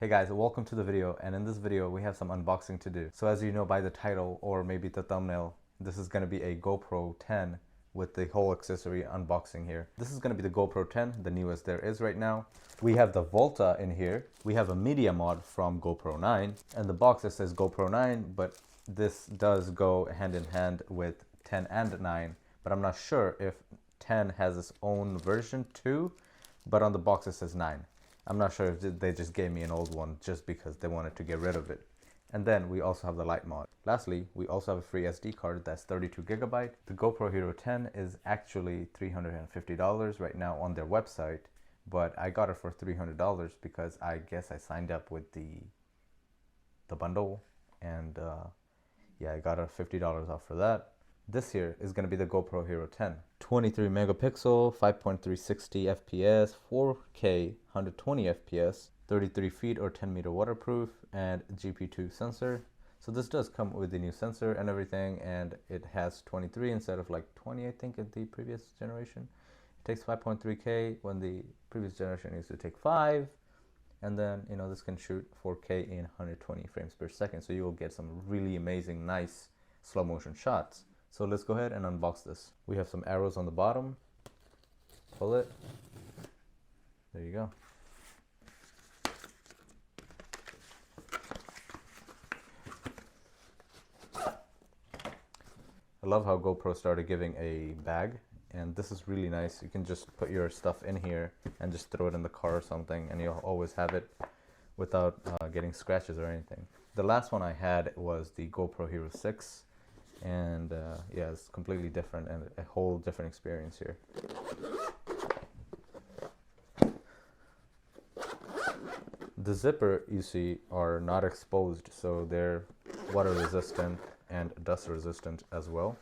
Hey guys, welcome to the video, and in this video we have some unboxing to do. So as you know by the title or maybe the thumbnail, this is going to be a GoPro 10 with the whole accessory unboxing here. This is going to be the GoPro 10, the newest there is right now. We have the Volta in here. We have a media mod from GoPro 9, and the box that says GoPro 9, but this does go hand in hand with 10 and 9, but I'm not sure if 10 has its own version too, but on the box it says 9. I'm not sure if they just gave me an old one just because they wanted to get rid of it. And then we also have the light mod. Lastly, we also have a free SD card that's 32 gigabyte. The GoPro Hero 10 is actually $350 right now on their website, but I got it for $300 because I guess I signed up with the bundle, and yeah, I got a $50 off for that. This here is going to be the GoPro Hero 10. 23 megapixel, 5.360 FPS, 4K, 120 FPS, 33 feet or 10 meter waterproof, and GP2 sensor. So this does come with the new sensor and everything, and it has 23 instead of like 20, I think, in the previous generation. It takes 5.3K when the previous generation used to take 5. And then, you know, this can shoot 4K in 120 frames per second. So you will get some really amazing, nice slow motion shots. So let's go ahead and unbox this. We have some arrows on the bottom. Pull it. There you go. I love how GoPro started giving a bag, and this is really nice. You can just put your stuff in here and just throw it in the car or something, and you'll always have it without getting scratches or anything. The last one I had was the GoPro Hero 6. And yeah, it's completely different and a whole different experience here. The zipper, you see, are not exposed, so they're water resistant and dust resistant as well.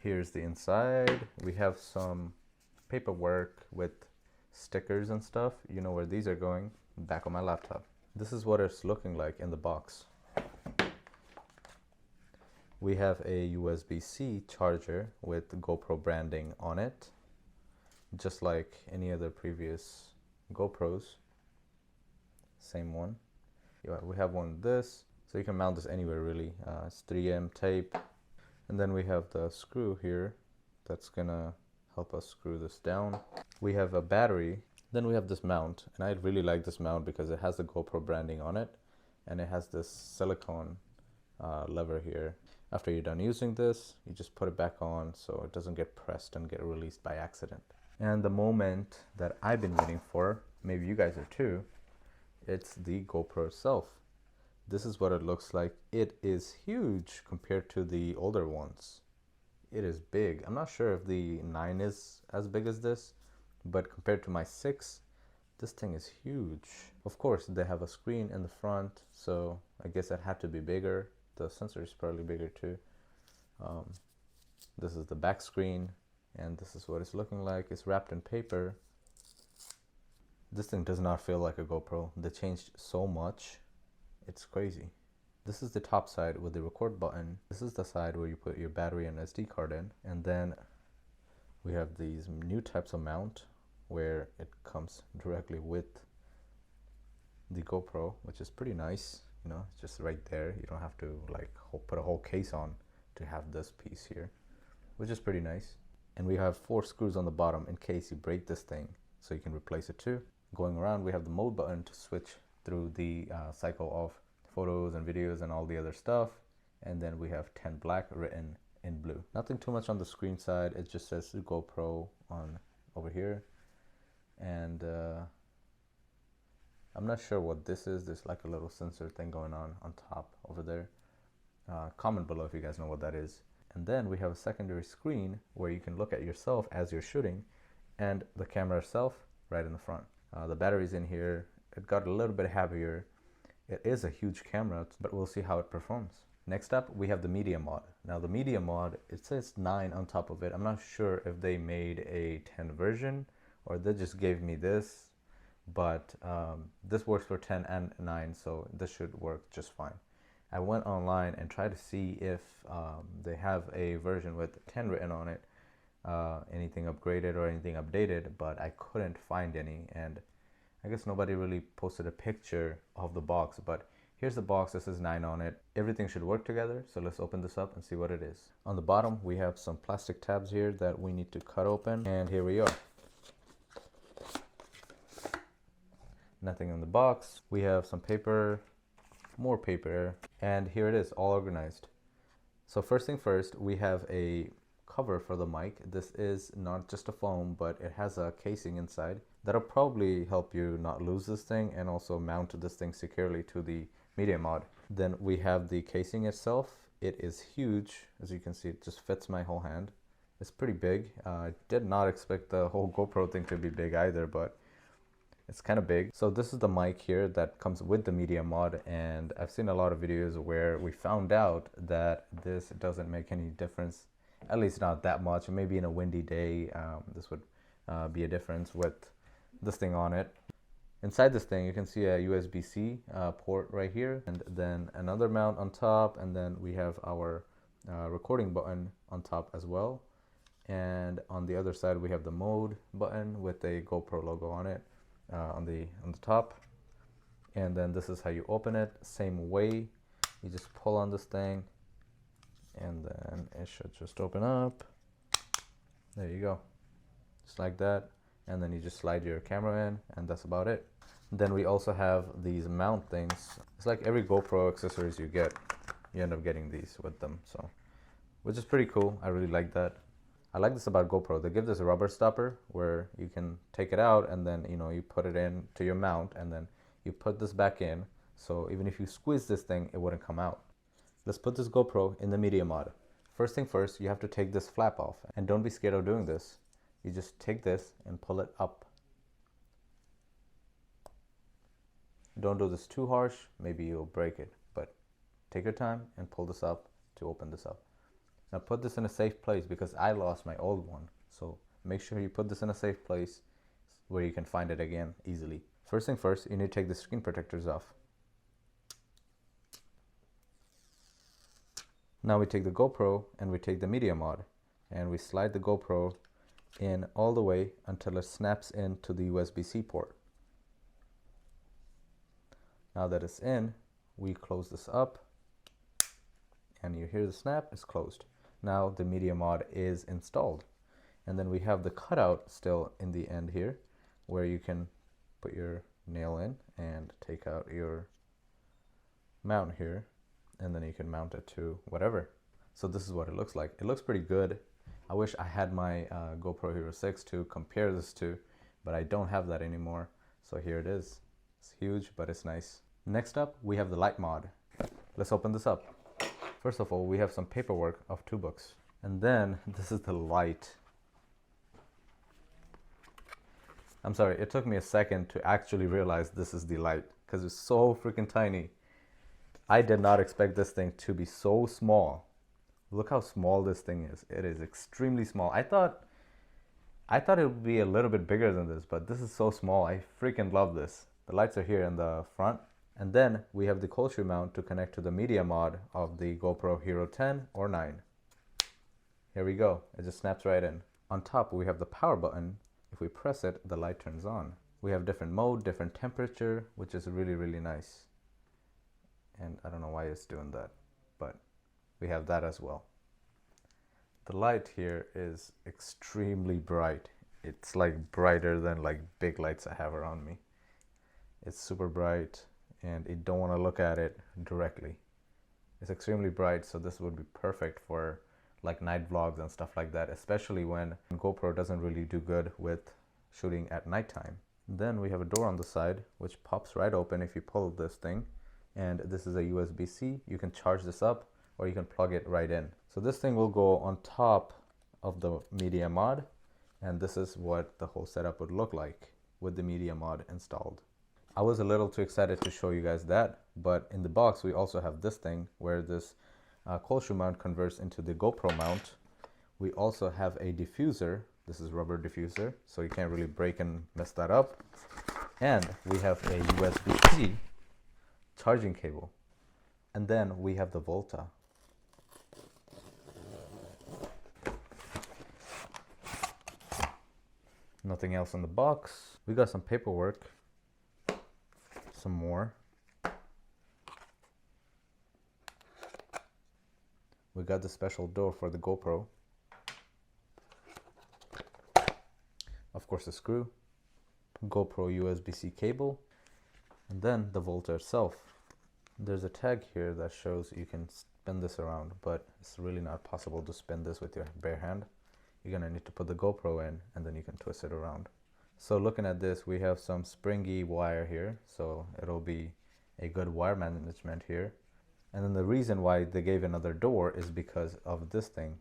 Here's the inside. We have some paperwork with stickers and stuff. You know where these are going, back on my laptop. This is what it's looking like in the box. We have a USB-C charger with GoPro branding on it, just like any other previous GoPros. Same one. Yeah, we have one of this, so you can mount this anywhere really. It's 3M tape. And then we have the screw here that's gonna help us screw this down. We have a battery. Then we have this mount, and I really like this mount because it has the GoPro branding on it, and it has this silicone lever here. After you're done using this, you just put it back on so it doesn't get pressed and get released by accident. And the moment that I've been waiting for, maybe you guys are too, it's the GoPro itself. This is what it looks like. It is huge compared to the older ones. It is big. I'm not sure if the 9 is as big as this, but compared to my 6, this thing is huge. Of course, they have a screen in the front, so I guess it had to be bigger. The sensor is probably bigger too. This is the back screen, and this is what it's looking like. It's wrapped in paper. This thing does not feel like a GoPro. They changed so much. It's crazy. This is the top side with the record button. This is the side where you put your battery and SD card in. And then we have these new types of mount where it comes directly with the GoPro, which is pretty nice. You know, it's just right there. You don't have to like put a whole case on to have this piece here, which is pretty nice. And we have 4 screws on the bottom in case you break this thing, so you can replace it too. Going around, we have the mode button to switch through the cycle of photos and videos and all the other stuff. And then we have 10 black written in blue. Nothing too much on the screen side. It just says GoPro on over here. And I'm not sure what this is. There's like a little sensor thing going on top over there. Comment below if you guys know what that is. And then we have a secondary screen where you can look at yourself as you're shooting, and the camera itself right in the front. The battery's in here. It got a little bit heavier. It is a huge camera, but we'll see how it performs. Next up, we have the media mod. Now the media mod, it says 9 on top of it. I'm not sure if they made a 10 version or they just gave me this, but this works for 10 and 9, so this should work just fine. I went online and tried to see if they have a version with 10 written on it, anything upgraded or anything updated, but I couldn't find any, and I guess nobody really posted a picture of the box, but here's the box. This is 9 on it. Everything should work together. So let's open this up and see what it is. On the bottom, we have some plastic tabs here that we need to cut open. And here we are. Nothing in the box. We have some paper, more paper, and here it is, all organized. So first thing first, we have a cover for the mic. This is not just a foam, but it has a casing inside that'll probably help you not lose this thing and also mount this thing securely to the Media Mod. Then we have the casing itself. It is huge. As you can see, it just fits my whole hand. It's pretty big. I did not expect the whole GoPro thing to be big either, but it's kind of big. So this is the mic here that comes with the Media Mod, and I've seen a lot of videos where we found out that this doesn't make any difference, at least not that much. Maybe in a windy day, this would be a difference with this thing on it. Inside this thing, you can see a USB-C port right here, and then another mount on top, and then we have our recording button on top as well. And on the other side, we have the mode button with a GoPro logo on it. On the top, and then this is how you open it. Same way, you just pull on this thing and then it should just open up. There you go, just like that. And then you just slide your camera in, and that's about it. Then we also have these mount things. It's like every GoPro accessories you get, you end up getting these with them, so which is pretty cool. I really like that. I like this about GoPro. They give this rubber stopper where you can take it out and then, you know, you put it in to your mount and then you put this back in. So even if you squeeze this thing, it wouldn't come out. Let's put this GoPro in the Media Mod. First thing first, you have to take this flap off, and don't be scared of doing this. You just take this and pull it up. Don't do this too harsh, maybe you'll break it, but take your time and pull this up to open this up. Now put this in a safe place because I lost my old one. So make sure you put this in a safe place where you can find it again easily. First thing first, you need to take the screen protectors off. Now we take the GoPro and we take the Media Mod and we slide the GoPro in all the way until it snaps into the USB-C port. Now that it's in, we close this up and you hear the snap, it's closed. Now the Media Mod is installed, and then we have the cutout still in the end here where you can put your nail in and take out your mount here, and then you can mount it to whatever. So this is what it looks like. It looks pretty good. I wish I had my GoPro Hero 6 to compare this to, but I don't have that anymore. So here it is. It's huge, but it's nice. Next up, we have the light mod. Let's open this up. First of all, we have some paperwork of 2 books. And then this is the light. I'm sorry, it took me a second to actually realize this is the light because it's so freaking tiny. I did not expect this thing to be so small. Look how small this thing is. It is extremely small. I thought it would be a little bit bigger than this, but this is so small. I freaking love this. The lights are here in the front. And then we have the cold shoe mount to connect to the Media Mod of the GoPro Hero 10 or 9. Here we go. It just snaps right in. On top, we have the power button. If we press it, the light turns on. We have different mode, different temperature, which is really, really nice. And I don't know why it's doing that, but we have that as well. The light here is extremely bright. It's like brighter than like big lights I have around me. It's super bright, and you don't want to look at it directly. It's extremely bright, so this would be perfect for like night vlogs and stuff like that, especially when GoPro doesn't really do good with shooting at nighttime. Then we have a door on the side which pops right open if you pull this thing, and this is a USB-C. You can charge this up or you can plug it right in. So this thing will go on top of the Media Mod, and this is what the whole setup would look like with the Media Mod installed. I was a little too excited to show you guys that, but in the box we also have this thing where this cold shoe mount converts into the GoPro mount. We also have a diffuser. This is rubber diffuser, so you can't really break and mess that up. And we have a USB-C charging cable. And then we have the Volta. Nothing else in the box. We got some paperwork. some more. We got the special door for the GoPro. Of course, a screw, GoPro USB-C cable, and then the Volta itself. There's a tag here that shows you can spin this around, but it's really not possible to spin this with your bare hand. You're gonna need to put the GoPro in, and then you can twist it around. So looking at this, we have some springy wire here, so it'll be a good wire management here. And then the reason why they gave another door is because of this thing.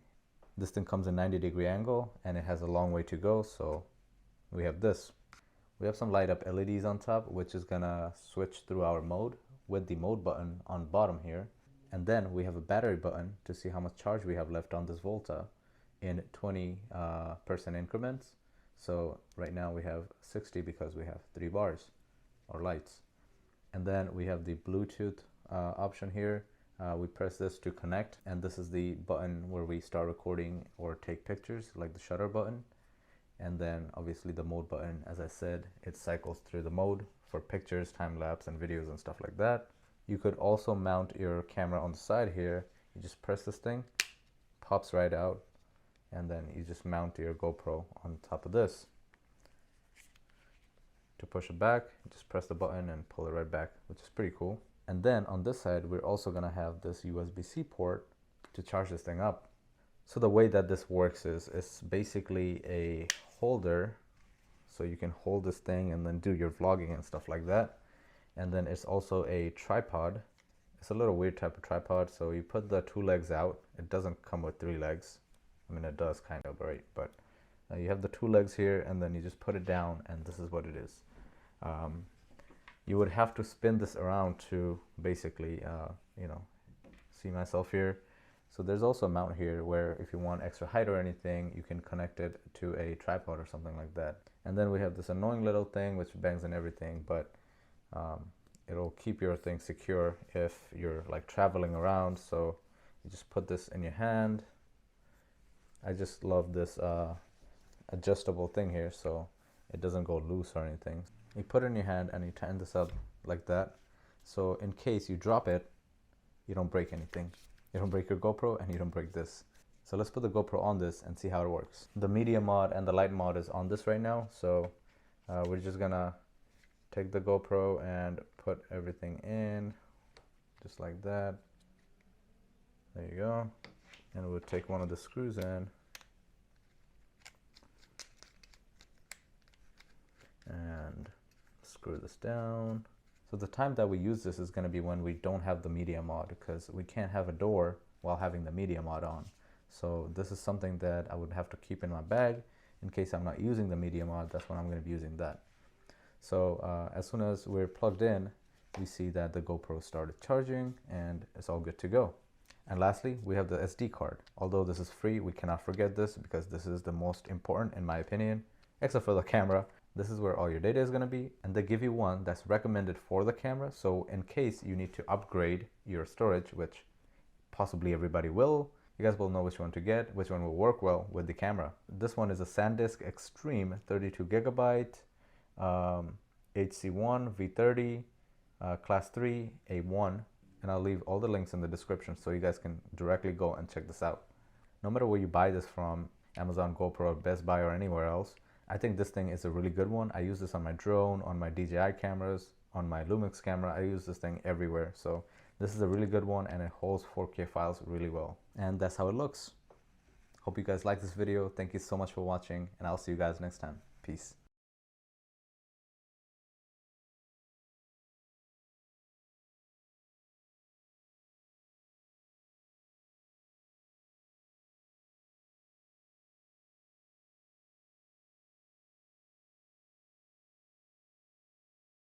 This thing comes in 90-degree angle, and it has a long way to go, so we have this. We have some light up LEDs on top, which is gonna switch through our mode with the mode button on bottom here. And then we have a battery button to see how much charge we have left on this Volta in 20% increments. So right now we have 60 because we have 3 bars or lights. And then we have the Bluetooth option here. We press this to connect, and this is the button where we start recording or take pictures, like the shutter button. And then obviously the mode button, as I said, it cycles through the mode for pictures, time lapse, and videos and stuff like that. You could also mount your camera on the side here. You just press this thing, pops right out, and then you just mount your GoPro on top of this. To push it back, you just press the button and pull it right back, which is pretty cool. And then on this side, we're also gonna have this USB-C port to charge this thing up. So the way that this works is it's basically a holder, so you can hold this thing and then do your vlogging and stuff like that. And then it's also a tripod. It's a little weird type of tripod, so you put the 2 legs out. It doesn't come with 3 legs. I mean, it does kind of, right? But you have the 2 legs here, and then you just put it down, and this is what it is. You would have to spin this around to basically, you know, see myself here. So there's also a mount here where if you want extra height or anything, you can connect it to a tripod or something like that. And then we have this annoying little thing which bangs and everything, but it'll keep your thing secure if you're like traveling around. So you just put this in your hand. I just love this adjustable thing here, so it doesn't go loose or anything. You put it in your hand and you tighten this up like that. So in case you drop it, you don't break anything. You don't break your GoPro and you don't break this. So let's put the GoPro on this and see how it works. The media mod and the light mod is on this right now. So we're just gonna take the GoPro and put everything in just like that. There you go. And we'll take one of the screws in and screw this down. So the time that we use this is going to be when we don't have the media mod, because we can't have a door while having the media mod on. So this is something that I would have to keep in my bag in case I'm not using the media mod. That's when I'm going to be using that. So as soon as we're plugged in, we see that the GoPro started charging and it's all good to go. And lastly, we have the SD card. Although this is free, we cannot forget this because this is the most important in my opinion, except for the camera. This is where all your data is going to be, and they give you one that's recommended for the camera. So in case you need to upgrade your storage, which possibly everybody will, you guys will know which one to get, which one will work well with the camera. This one is a SanDisk Extreme 32 gigabyte, HC1 V30, class 3 A1, and I'll leave all the links in the description so you guys can directly go and check this out. No matter where you buy this from, Amazon, GoPro, Best Buy, or anywhere else, I think this thing is a really good one. I use this on my drone, on my DJI cameras, on my Lumix camera. I use this thing everywhere. So this is a really good one and it holds 4K files really well. And that's how it looks. Hope you guys like this video. Thank you so much for watching, and I'll see you guys next time. Peace.